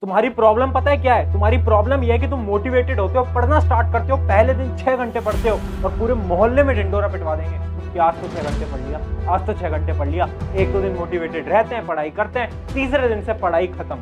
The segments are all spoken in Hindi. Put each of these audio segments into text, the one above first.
तुम्हारी प्रॉब्लम पता है क्या है? तुम्हारी प्रॉब्लम यह है कि तुम मोटिवेटेड होते हो, पढ़ना स्टार्ट करते हो, पहले दिन 6 घंटे पढ़ते हो और पूरे मोहल्ले में ढिंडोरा पिटवा देंगे कि आज तो 6 घंटे पढ़ लिया, आज तो 6 घंटे पढ़ लिया। एक दो दिन मोटिवेटेड रहते हैं, पढ़ाई करते हैं, तीसरे दिन से पढ़ाई खत्म।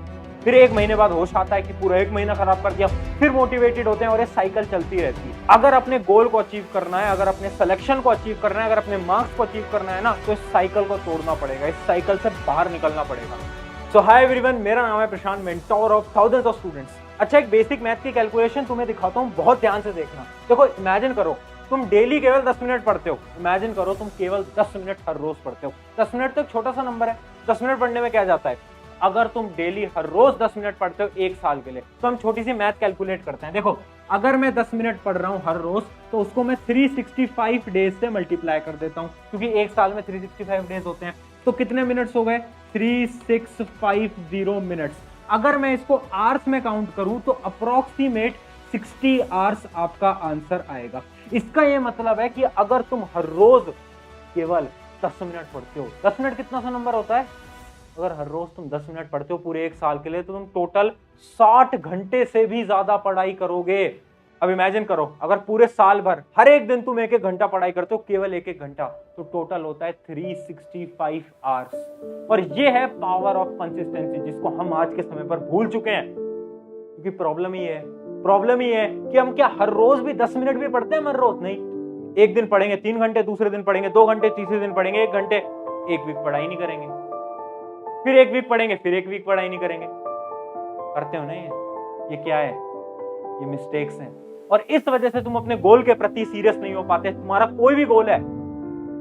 फिर 1 महीने बाद होश आता है कि पूरा 1 महीना खराब कर दिया, फिर मोटिवेटेड होते हैं और ये साइकिल चलती रहती है। अगर अपने गोल को अचीव करना है, अगर अपने सिलेक्शन को अचीव करना है, अगर अपने मार्क्स को अचीव करना है ना, तो इस साइकिल को तोड़ना पड़ेगा, इस साइकिल से बाहर निकलना पड़ेगा। सो हाय एवरीवन, मेरा नाम है Prashant, mentor of thousands of students. अच्छा, एक बेसिक मैथ की कैलकुलेशन तुम्हें दिखाता हूँ, बहुत ध्यान से देखना। देखो, इमेजिन करो तुम डेली केवल 10 मिनट पढ़ते हो। इमेजिन करो तुम केवल 10 मिनट हर रोज पढ़ते हो। 10 मिनट तो एक छोटा सा नंबर है। 10 मिनट पढ़ने में क्या जाता है? अगर तुम डेली हर रोज 10 मिनट पढ़ते हो 1 साल के लिए, तो हम छोटी सी मैथ कैलकुलेट करते हैं। देखो, अगर मैं 10 मिनट पढ़ रहा हूँ हर रोज, तो उसको मैं 365 डेज से मल्टीप्लाई कर देता हूँ, क्योंकि 1 साल में 365 डेज होते हैं। तो कितने मिनट्स हो गए? 3650 मिनट्स। अगर मैं इसको आवर्स में काउंट करूं तो अप्रोक्सीमेट 60 आवर्स आपका आंसर आएगा। इसका ये मतलब है कि अगर तुम हर रोज केवल 10 मिनट पढ़ते हो, 10 मिनट कितना सा नंबर होता है? अगर हर रोज तुम 10 मिनट पढ़ते हो पूरे 1 साल के लिए, तो तुम टोटल 60 घंटे से भी ज्यादा पढ़ाई करोगे। अब इमेजिन करो, अगर पूरे साल भर हर एक दिन तुम 1-1 घंटा पढ़ाई करते हो, केवल 1-1 घंटा, तो टोटल होता है 365 आवर्स। और ये है पावर ऑफ कंसिस्टेंसी, जिसको हम आज के समय पर भूल चुके हैं। क्योंकि प्रॉब्लम ही है कि हम क्या हर रोज भी 10 मिनट भी पढ़ते हैं? हर रोज नहीं। एक दिन पढ़ेंगे 3 घंटे, दूसरे दिन पढ़ेंगे 2 घंटे, तीसरे दिन पढ़ेंगे 1 घंटे, एक वीक पढ़ाई नहीं करेंगे, फिर 1 वीक पढ़ेंगे, फिर 1 वीक पढ़ाई नहीं करेंगे। करते हो ना? ये क्या है? ये मिस्टेक्स हैं। और इस वजह से तुम अपने गोल के प्रति सीरियस नहीं हो पाते। तुम्हारा कोई भी गोल है,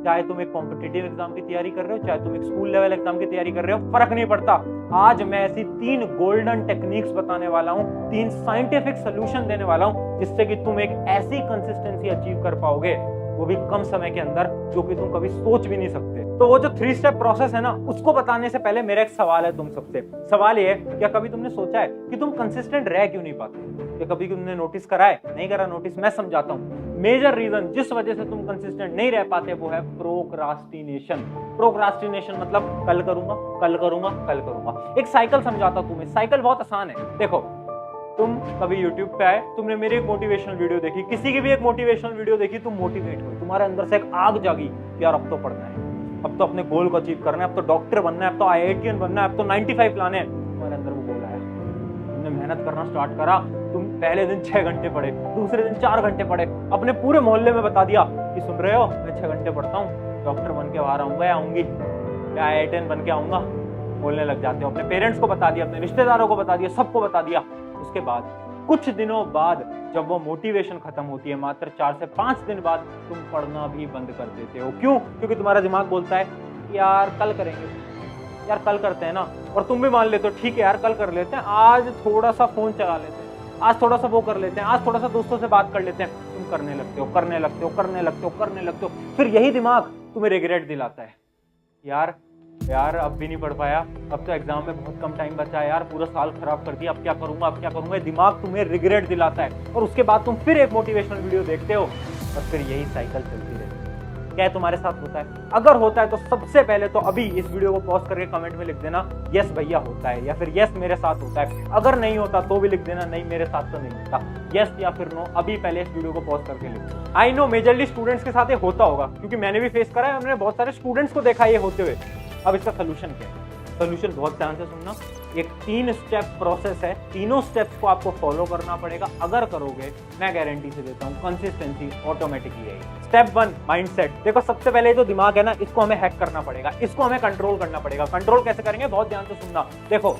चाहे तुम एक कॉम्पिटिटिव एग्जाम की तैयारी कर रहे हो, चाहे तुम एक स्कूल लेवल एग्जाम की तैयारी कर रहे हो, फर्क नहीं पड़ता। आज मैं ऐसी 3 गोल्डन टेक्निक्स बताने वाला हूं, 3 साइंटिफिक सोल्यूशन देने वाला हूं, जिससे कि तुम एक ऐसी कंसिस्टेंसी अचीव कर पाओगे, वो भी कम समय के अंदर, जो कि तुम कभी सोच भी नहीं सकते। तो वो जो 3 स्टेप प्रोसेस है ना, उसको बताने से पहले मेरा एक सवाल है तुम सबसे। सवाल ये है, क्या कभी तुमने सोचा है कि तुम कंसिस्टेंट रह क्यों नहीं पाते? क्या कभी तुमने नोटिस करा है? नहीं करा नोटिस? मैं समझाता हूँ। मेजर रीजन जिस वजह से तुम कंसिस्टेंट नहीं रह पाते, वो है प्रोक्रास्टिनेशन। प्रोक्रास्टिनेशन मतलब कल करूंगा, कल करूंगा, कल करूंगा। एक साइकिल समझाता हूं तुम्हें। साइकिल बहुत आसान है। देखो, तुम कभी YouTube पे आए, तुमने मेरी एक मोटिवेशनल वीडियो देखी, किसी की भी एक मोटिवेशनल वीडियो देखी, तुम मोटिवेट हुए, तुम्हारे अंदर से एक आग जागी, यार अब तो पढ़ना है, अब तो अपने गोल को अचीव करना है, अब तो डॉक्टर बनना है, अब तो IITian बनना है, अब तो 95 लाने हैं। तुम्हारे अंदर वो गोल आया, तुमने मेहनत करना स्टार्ट करा। तुम पहले दिन 6 घंटे पढ़े, दूसरे दिन 4 घंटे पढ़े, अपने पूरे मोहल्ले में बता दिया कि सुन रहे हो, मैं 6 घंटे पढ़ता हूँ, डॉक्टर बन के बाहर आऊंगा या आऊंगी, या IITian बन के आऊंगा। बोलने लग जाते हो, अपने पेरेंट्स को बता दिया, अपने रिश्तेदारों को बता दिया, सबको बता दिया। उसके बाद कुछ दिनों बाद जब वो मोटिवेशन खत्म होती है, मात्र 4 से 5 दिन बाद, तुम पढ़ना भी बंद कर देते हो। क्यों? क्योंकि तुम्हारा दिमाग बोलता है यार कल करेंगे, यार कल करते हैं ना। और तुम भी मान लेते हो, ठीक है यार कल कर लेते हैं, आज थोड़ा सा फोन चला लेते हैं, आज थोड़ा सा वो कर लेते हैं, आज थोड़ा सा दोस्तों से बात कर लेते हैं। तुम करने लगते हो, करने लगते हो, करने लगते हो, करने लगते हो। फिर यही दिमाग तुम्हें रिग्रेट दिलाता है, यार अब भी नहीं पढ़ पाया, अब तो एग्जाम में बहुत कम टाइम बचा है, यार पूरा साल खराब कर दिया, अब क्या करूंगा, अब क्या करूंगा। दिमाग तुम्हें रिग्रेट दिलाता है और उसके बाद तुम फिर एक मोटिवेशनल वीडियो देखते हो और फिर यही साइकिल चलती रहती है। क्या तुम्हारे साथ होता है? अगर होता है तो सबसे पहले तो अभी इस वीडियो को पॉज करके कमेंट में लिख देना यस भैया होता है, या फिर यस मेरे साथ होता है। अगर नहीं होता तो भी लिख देना नहीं मेरे साथ तो नहीं होता, यस या फिर नो। अभी पहले इस वीडियो को पॉज करके लिख दो। आई नो मेजरली स्टूडेंट्स के साथ ये होता होगा, क्योंकि मैंने भी फेस करा है, मैंने बहुत सारे स्टूडेंट्स को देखा ये होते हुए। अब इसका सोल्यूशन क्या है? सोल्यूशन बहुत ध्यान से सुनना। एक 3 स्टेप प्रोसेस है, तीनों स्टेप्स को आपको फॉलो करना पड़ेगा। अगर करोगे, मैं गारंटी से देता हूँ, कंसिस्टेंसी ऑटोमेटिकली आएगी। Step 1, mindset. देखो, सबसे पहले जो दिमाग है ना, इसको हमें हैक करना पड़ेगा, इसको हमें कंट्रोल करना पड़ेगा। कंट्रोल कैसे करेंगे? बहुत ध्यान से सुनना। देखो,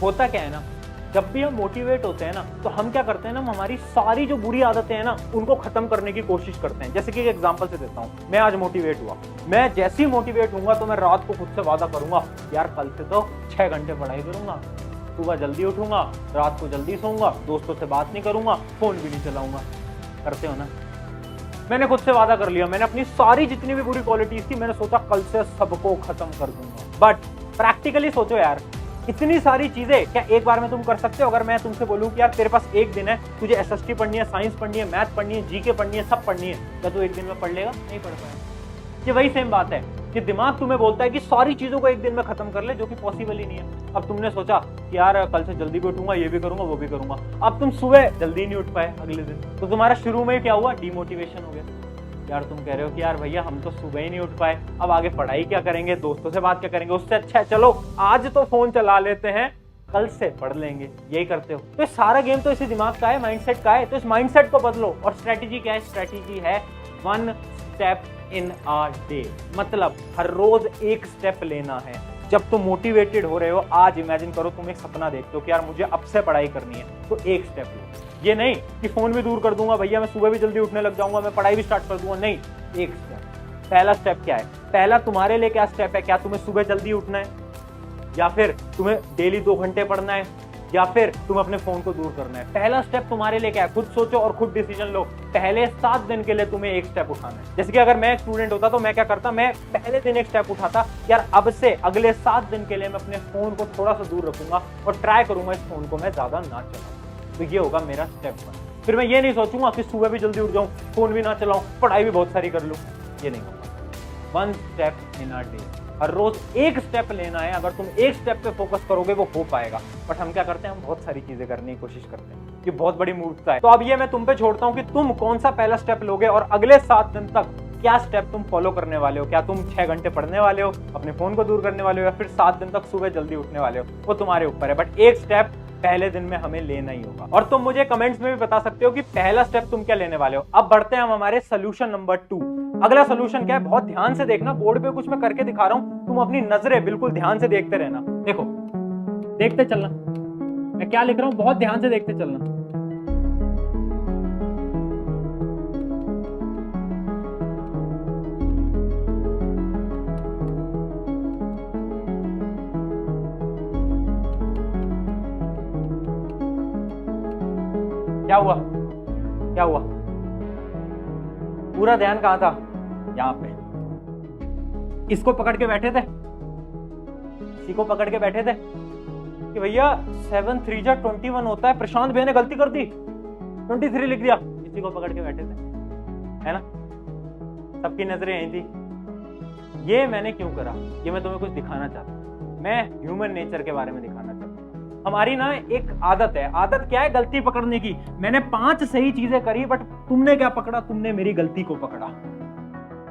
होता क्या है ना, जब भी हम मोटिवेट होते हैं ना, तो हम क्या करते हैं ना, हमारी सारी जो बुरी आदतें हैं ना, उनको खत्म करने की कोशिश करते हैं। जैसे कि एक एग्जांपल से देता हूँ, मैं आज मोटिवेट हुआ, मैं जैसे ही मोटिवेट होऊंगा तो मैं रात को खुद से वादा करूंगा, यार कल से तो 6 घंटे पढ़ाई करूंगा, सुबह जल्दी उठूंगा, रात को जल्दी सोऊंगा, दोस्तों से बात नहीं करूंगा, फोन भी नहीं चलाऊंगा। करते हो ना? मैंने खुद से वादा कर लिया, मैंने अपनी सारी जितनी भी बुरी क्वालिटीज थी, मैंने सोचा कल से सबको खत्म कर दूंगा। बट प्रैक्टिकली सोचो यार, इतनी सारी चीजें क्या एक बार में तुम कर सकते हो? अगर मैं तुमसे बोलूं कि यार तेरे पास एक दिन है, तुझे SST पढ़नी है, साइंस पढ़नी है, मैथ पढ़नी है, GK पढ़नी है, सब पढ़नी है, क्या तू एक दिन में पढ़ लेगा? नहीं पढ़ पाएगा। ये वही सेम बात है। कि दिमाग तुम्हें बोलता है कि सारी चीजों को एक दिन में खत्म कर ले, जो कि पॉसिबल ही नहीं है। अब तुमने सोचा कि यार कल से जल्दी भी उठूंगा, ये भी करूंगा, वो भी करूंगा। अब तुम सुबह जल्दी नहीं उठ पाए अगले दिन, तो तुम्हारा शुरू में क्या हुआ, डिमोटिवेशन हो गया। यार तुम कह रहे हो कि यार भैया हम तो सुबह ही नहीं उठ पाए, अब आगे पढ़ाई क्या करेंगे, दोस्तों से बात क्या करेंगे, उससे अच्छा है चलो आज तो फोन चला लेते हैं, कल से पढ़ लेंगे, यही करते हो। तो सारा गेम तो इसी दिमाग का है, माइंडसेट का है। तो इस माइंडसेट को बदलो। और स्ट्रेटेजी क्या है, स्ट्रेटेजी है 1 स्टेप इन अ डे, मतलब हर रोज एक स्टेप लेना है। जब तुम मोटिवेटेड हो रहे हो, आज इमेजिन करो तुम एक सपना देखते हो कि यार मुझे अब से पढ़ाई करनी है, तो एक स्टेप लो। ये नहीं कि फोन भी दूर कर दूंगा भैया, मैं सुबह भी जल्दी उठने लग जाऊंगा, मैं पढ़ाई भी स्टार्ट कर दूंगा, नहीं, एक स्टेप। पहला स्टेप क्या है, पहला तुम्हारे लिए क्या स्टेप है, क्या तुम्हें सुबह जल्दी उठना है, या फिर तुम्हें डेली 2 घंटे पढ़ना है, या फिर तुम अपने फोन को दूर करना है। पहला स्टेप तुम्हारे लिए क्या है, खुद सोचो और खुद डिसीजन लो। पहले 7 दिन के लिए तुम्हें एक स्टेप उठाना है। जैसे कि अगर मैं एक स्टूडेंट होता तो मैं क्या करता, मैं पहले दिन एक स्टेप उठाता, यार अब से अगले 7 दिन के लिए मैं अपने फोन को थोड़ा सा दूर रखूंगा और ट्राई करूंगा इस फोन को मैं ज्यादा ना चलाऊं। तो ये होगा मेरा स्टेप 1। फिर मैं ये नहीं सोचूंगा कि सुबह भी जल्दी उठ जाऊं, फोन भी ना चलाऊं, पढ़ाई भी बहुत सारी कर लूं, ये नहीं होगा। 1 स्टेप इन अ डे, हर रोज एक स्टेप लेना है। अगर तुम एक स्टेप पे फोकस करोगे वो हो पाएगा। बट हम क्या करते हैं, हम बहुत सारी चीजें करने की कोशिश करते हैं, ये बहुत बड़ी मूर्खता है। तो अब ये मैं तुम पे छोड़ता हूँ कि तुम कौन सा पहला स्टेप लोगे और अगले 7 दिन तक क्या स्टेप तुम फॉलो करने वाले हो। क्या तुम 6 घंटे पढ़ने वाले हो, अपने फोन को दूर करने वाले हो, या फिर 7 दिन तक सुबह जल्दी उठने वाले हो, वो तुम्हारे ऊपर है। बट एक स्टेप पहले दिन में हमें लेना ही होगा। और तुम मुझे कमेंट्स में भी बता सकते हो कि पहला स्टेप तुम क्या लेने वाले हो। अब बढ़ते हैं हम हमारे सोल्यूशन नंबर 2। अगला सोल्यूशन क्या है, बहुत ध्यान से देखना, बोर्ड पे कुछ मैं करके दिखा रहा हूं, तुम अपनी नजरें बिल्कुल ध्यान से देखते रहना। देखो, देखते चलना, मैं क्या लिख रहा हूं, बहुत ध्यान से देखते चलना। क्या हुआ, क्या हुआ, पूरा ध्यान कहां था, यहां पे। इसको पकड़ के बैठे थे, इसी को पकड़ के बैठे थे कि भैया 7 3 जा 21 होता है, प्रशांत भैया ने गलती कर दी, 23 लिख दिया, इसी को पकड़ के बैठे थे, है ना। सबकी नजरें यहीं थी। ये मैंने क्यों करा, ये मैं तुम्हें कुछ दिखाना चाहता हूं। मैं ह्यूमन नेचर के बारे में दिखाना चाहता हूं। हमारी ना एक आदत है, आदत क्या है, गलती पकड़ने की। मैंने 5 सही चीजें करी, बट तुमने क्या पकड़ा, तुमने मेरी गलती को पकड़ा,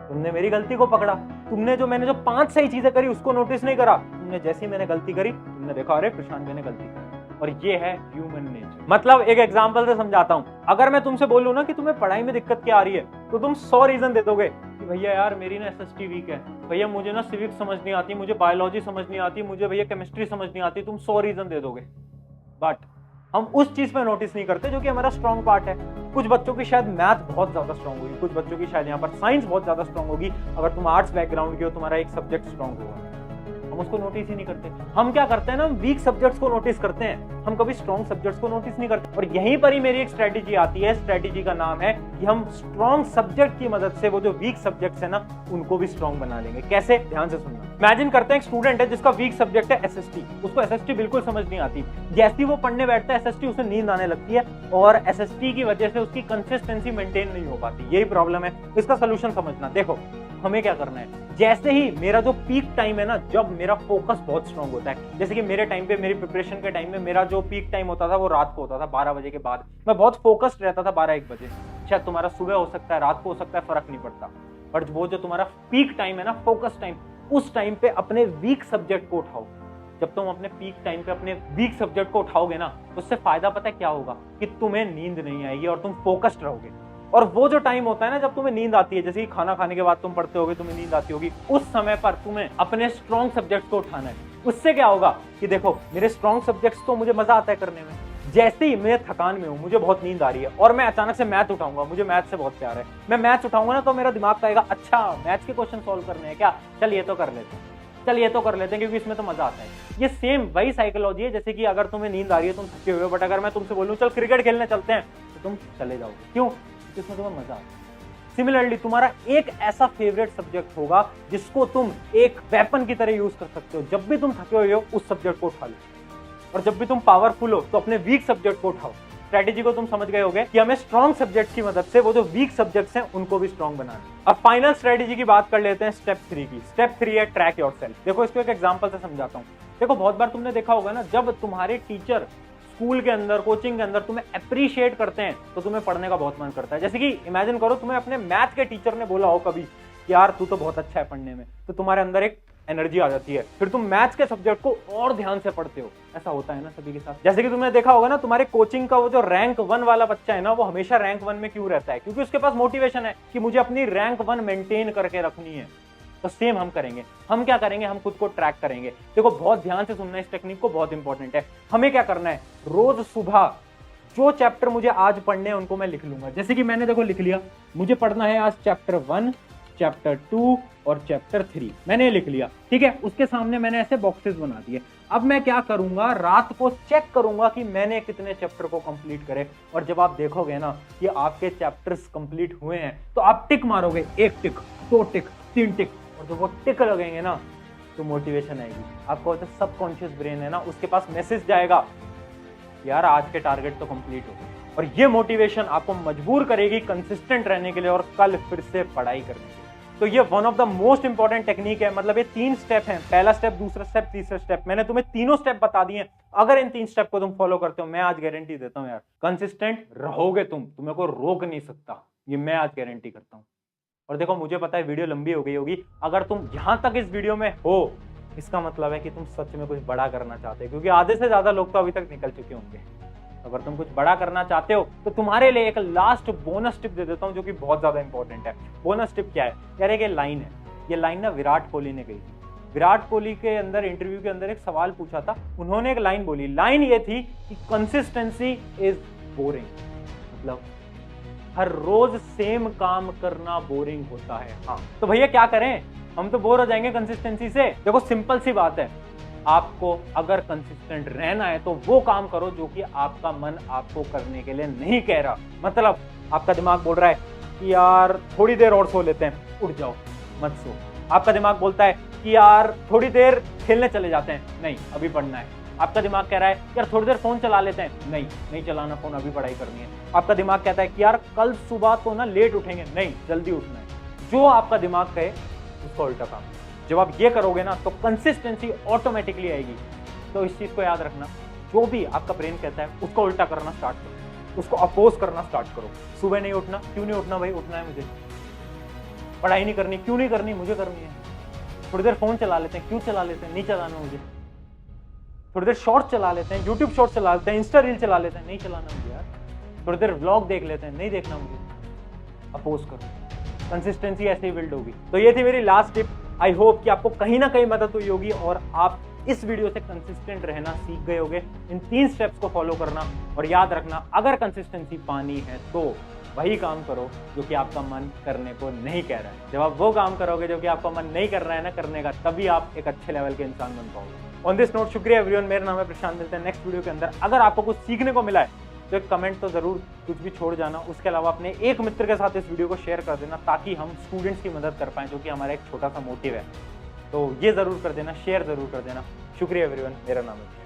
तुमने मेरी गलती को पकड़ा। मैंने जो 5 सही चीजें करी उसको नोटिस नहीं करा। तुमने जैसे ही मैंने गलती करी, तुमने देखा अरे प्रशांत भाई ने गलती करी। और ये है ह्यूमन नेचर। मतलब एक एग्जांपल से समझाता हूं, अगर मैं तुमसे बोलूं ना कि तुम्हें पढ़ाई में दिक्कत क्या आ रही है, तो तुम 100 रीजन दे दोगे कि भैया यार मेरी ना एसएसटी वीक है, भैया मुझे ना सिविक्स समझ नहीं आती, मुझे बायोलॉजी समझ नहीं आती, मुझे भैया केमिस्ट्री समझ नहीं आती, तुम 100 रीजन दे दोगे। बट हम उस चीज पे नोटिस नहीं करते जो कि हमारा स्ट्रॉन्ग पार्ट है। कुछ बच्चों की शायद मैथ बहुत ज्यादा स्ट्रॉन्ग होगी, कुछ बच्चों की शायद यहाँ पर साइंस बहुत ज्यादा स्ट्रॉन्ग होगी। अगर तुम आर्ट्स बैकग्राउंड के हो, तुम्हारा एक सब्जेक्ट स्ट्रॉन्ग होगा, हम उसको नोटिस ही नहीं करते। हम क्या करते हैं ना, हम वीक सब्जेक्ट्स को नोटिस करते हैं, हम कभी स्ट्रॉन्ग सब्जेक्ट्स को नोटिस नहीं करते। और यहीं पर ही मेरी एक स्ट्रेटेजी आती है। स्ट्रेटेजी का नाम है कि हम स्ट्रॉन्ग सब्जेक्ट की मदद से वो जो वीक सब्जेक्ट्स है ना, उनको भी स्ट्रॉन्ग बना लेंगे। कैसे, ध्यान से सुनना। इमेजिन करते हैं एक स्टूडेंट है जिसका वीक सब्जेक्ट है एसएसटी, उसको एसएसटी बिल्कुल समझ नहीं आती। जैसे वो पढ़ने बैठता है एसएसटी, उसे नींद आने लगती है और एसएसटी की वजह से उसकी कंसिस्टेंसी मेंटेन नहीं हो पाती। यही प्रॉब्लम है। इसका सोल्यूशन समझना। देखो हमें क्या करना है, जैसे ही मेरा जो पीक टाइम है ना, जब मेरा फोकस बहुत स्ट्रांग होता है, जैसे कि मेरे टाइम पे, मेरी प्रिपरेशन के टाइम में मेरा जो पीक टाइम होता था वो रात को होता था, 12 बजे के बाद। मैं बहुत फोकस्ड रहता था 12-1 बजे। शायद तुम्हारा सुबह हो सकता है, रात को हो सकता है, फर्क नहीं पड़ता। बट वो जो तुम्हारा पीक टाइम है ना, फोकस टाइम, उस टाइम पे अपने वीक सब्जेक्ट को उठाओ। जब तुम अपने पीक टाइम पे अपने वीक सब्जेक्ट को उठाओगे ना, उससे फायदा पता है क्या होगा, कि तुम्हें नींद नहीं आएगी और तुम फोकस्ड रहोगे। और वो जो टाइम होता है ना जब तुम्हें नींद आती है, जैसे कि खाना खाने के बाद तुम पढ़ते होगे, तुम्हें नींद आती होगी, उस समय पर तुम्हें अपने स्ट्रॉन्ग सब्जेक्ट्स को उठाना है। उससे क्या होगा कि देखो मेरे स्ट्रॉन्ग सब्जेक्ट्स तो मुझे मजा आता है करने में। जैसे ही मैं थकान में हूं, मुझे बहुत नींद आ रही है और मैं अचानक से मैथ उठाऊंगा, मुझे मैथ से बहुत प्यार है, मैं मैथ उठाऊंगा ना, तो मेरा दिमाग कहेगा अच्छा मैथ के क्वेश्चन सॉल्व करने हैं क्या, चल ये तो कर लेते हैं, चल ये तो कर लेते हैं, क्योंकि इसमें तो मजा आता है। ये सेम वही साइकोलॉजी है, जैसे कि अगर तुम्हें नींद आ रही है, तुम थके हुए हो, बट अगर मैं तुमसे बोलूं चल क्रिकेट खेलने चलते हैं, तो तुम चले जाओगे। क्यों? क्योंकि इसमें तुम्हें मजा आता है। सिमिलरली तुम्हारा एक ऐसा फेवरेट सब्जेक्ट होगा जिसको तुम एक वेपन की तरह यूज कर सकते हो। जब भी तुम थके हुए हो, उस सब्जेक्ट को उठा लो, और जब भी तुम पावरफुल हो तो अपने वीक सब्जेक्ट को उठाओ। स्ट्रेटेजी को तुम समझ गए होगे कि हमें स्ट्रॉन्ग सब्जेक्ट की मदद से वो जो वीक सब्जेक्ट्स हैं उनको भी स्ट्रॉन्ग बनाना। अब फाइनल स्ट्रेटेजी की बात कर लेते हैं स्टेप 3 की। स्टेप 3 है ट्रैक योरसेल्फ। देखो इसको एक एग्जांपल से समझाता हूँ। देखो बहुत बार तुमने देखा होगा ना, जब तुम्हारे टीचर स्कूल के अंदर, कोचिंग के अंदर तुम्हें अप्रिशिएट करते हैं तो तुम्हें पढ़ने का बहुत मन करता है। जैसे कि इमेजिन करो तुम्हें अपने मैथ के टीचर ने बोला हो कभी कि यार तू तो बहुत अच्छा है पढ़ने में, तो तुम्हारे अंदर एक एनर्जी आ जाती है, फिर तुम मैथ्स के सब्जेक्ट को और ध्यान से पढ़ते हो। ऐसा होता है ना सभी के साथ। जैसे कि तुमने देखा होगा ना, तुम्हारे कोचिंग का वो जो रैंक 1 वाला बच्चा है ना, वो हमेशा रैंक 1 में क्यों रहता है? क्योंकि उसके पास मोटिवेशन है कि मुझे अपनी रैंक 1 मेंटेन करके रखनी है। तो सेम हम करेंगे। हम क्या करेंगे? हम खुद को ट्रैक करेंगे। देखो बहुत ध्यान से सुनना इस टेक्निक को, बहुत इंपॉर्टेंट है। हमें क्या करना है, रोज सुबह जो चैप्टर मुझे आज पढ़ने हैं उनको मैं लिख लूंगा। जैसे कि मैंने देखो लिख लिया, मुझे पढ़ना है आज चैप्टर 1, चैप्टर 2 और चैप्टर 3, मैंने लिख लिया, ठीक है। उसके सामने मैंने ऐसे बॉक्सेस बना दिए। अब मैं क्या करूंगा, रात को चेक करूंगा कि मैंने कितने चैप्टर को कंप्लीट करे। और जब आप देखोगे ना कि आपके चैप्टर्स कंप्लीट हुए हैं तो आप टिक मारोगे, 1 टिक, 2 टिक, 3 टिक, और जब वो टिक लगेंगे ना तो मोटिवेशन आएगी। आपको जो सबकॉन्शियस ब्रेन है ना, उसके पास मैसेज जाएगा यार आज के टारगेट तो कंप्लीट हो गए। और ये मोटिवेशन आपको मजबूर करेगी कंसिस्टेंट रहने के लिए और कल फिर से पढ़ाई करने के लिए। तो ये one of the most important technique है। मतलब ये 3 स्टेप हैं, पहला स्टेप, दूसरा स्टेप, तीसरा स्टेप। मैंने तुम्हें तीनों स्टेप बता दिए। अगर इन 3 स्टेप को तुम फॉलो करते हो, मैं आज गारंटी देता हूं यार कंसिस्टेंट रहोगे तुम, तुम्हें को रोक नहीं सकता, ये मैं आज गारंटी करता हूं। और देखो मुझे पता है वीडियो लंबी हो गई होगी, अगर तुम यहां तक इस वीडियो में हो इसका मतलब है कि तुम सच में कुछ बड़ा करना चाहते हो, क्योंकि आधे से ज्यादा लोग तो अभी तक निकल चुके होंगे। अगर तुम कुछ बड़ा करना चाहते हो तो तुम्हारे लिए एक लास्ट बोनस टिप दे देता हूं जो कि बहुत ज्यादा इंपॉर्टेंट है। बोनस टिप क्या है यार? एक लाइन है, ये लाइन ना विराट कोहली ने कही थी। विराट कोहली के अंदर इंटरव्यू के अंदर एक सवाल पूछा था, उन्होंने एक लाइन बोली। लाइन ये थी कि कंसिस्टेंसी इज बोरिंग। मतलब हर रोज सेम काम करना बोरिंग होता है। हाँ तो भैया क्या करें, हम तो बोर हो जाएंगे कंसिस्टेंसी से। देखो सिंपल सी बात है, आपको अगर कंसिस्टेंट रहना है तो वो काम करो जो कि आपका मन आपको करने के लिए नहीं कह रहा। मतलब आपका दिमाग बोल रहा है कि यार थोड़ी देर और सो लेते हैं, उठ जाओ, मत सो। आपका दिमाग बोलता है कि यार थोड़ी देर खेलने चले जाते हैं, नहीं अभी पढ़ना है। आपका दिमाग कह रहा है यार थोड़ी देर फोन चला लेते हैं, नहीं नहीं चलाना फोन, अभी पढ़ाई करनी है। आपका दिमाग कहता है कि यार कल सुबह तो ना लेट उठेंगे, नहीं जल्दी उठना है। जो आपका दिमाग कहे उसका उल्टा काम। जब आप ये करोगे ना तो कंसिस्टेंसी ऑटोमेटिकली आएगी। तो इस चीज को याद रखना, जो भी आपका ब्रेन कहता है उसको उल्टा करना स्टार्ट करो, उसको अपोज करना स्टार्ट करो। सुबह नहीं उठना, क्यों नहीं उठना भाई? उठना है मुझे। पढ़ाई नहीं करनी, क्यों नहीं करनी? मुझे करनी है। थोड़ी देर फोन चला लेते हैं, क्यों चला लेते हैं? नहीं चलाना मुझे। थोड़ी देर शॉर्ट चला लेते हैं, यूट्यूब शॉर्ट चला लेते हैं, इंस्टा रील चला लेते हैं, नहीं चलाना मुझे यार। थोड़ी देर व्लॉग देख लेते हैं, नहीं देखना मुझे। अपोज करो, कंसिस्टेंसी ऐसे ही बिल्ड होगी। तो ये थी मेरी लास्ट टिप। आई होप कि आपको कहीं ना कहीं मदद हुई होगी और आप इस वीडियो से कंसिस्टेंट रहना सीख गए होंगे। इन 3 स्टेप्स को फॉलो करना, और याद रखना अगर कंसिस्टेंसी पानी है तो वही काम करो जो कि आपका मन करने को नहीं कह रहा है। जब आप वो काम करोगे जो कि आपका मन नहीं कर रहा है ना करने का, तभी आप एक अच्छे लेवल के इंसान बन पाओगे। ऑन दिस नोट, शुक्रिया एवरीवन। मेरा नाम है प्रशांत। मिलते हैं नेक्स्ट वीडियो के अंदर। अगर आपको कुछ सीखने को मिला है तो एक कमेंट तो जरूर कुछ भी छोड़ जाना। उसके अलावा अपने एक मित्र के साथ इस वीडियो को शेयर कर देना ताकि हम स्टूडेंट्स की मदद कर पाएं, जो कि हमारा एक छोटा सा मोटिव है। तो ये जरूर कर देना, शेयर जरूर कर देना। शुक्रिया एवरीवन। मेरा नाम है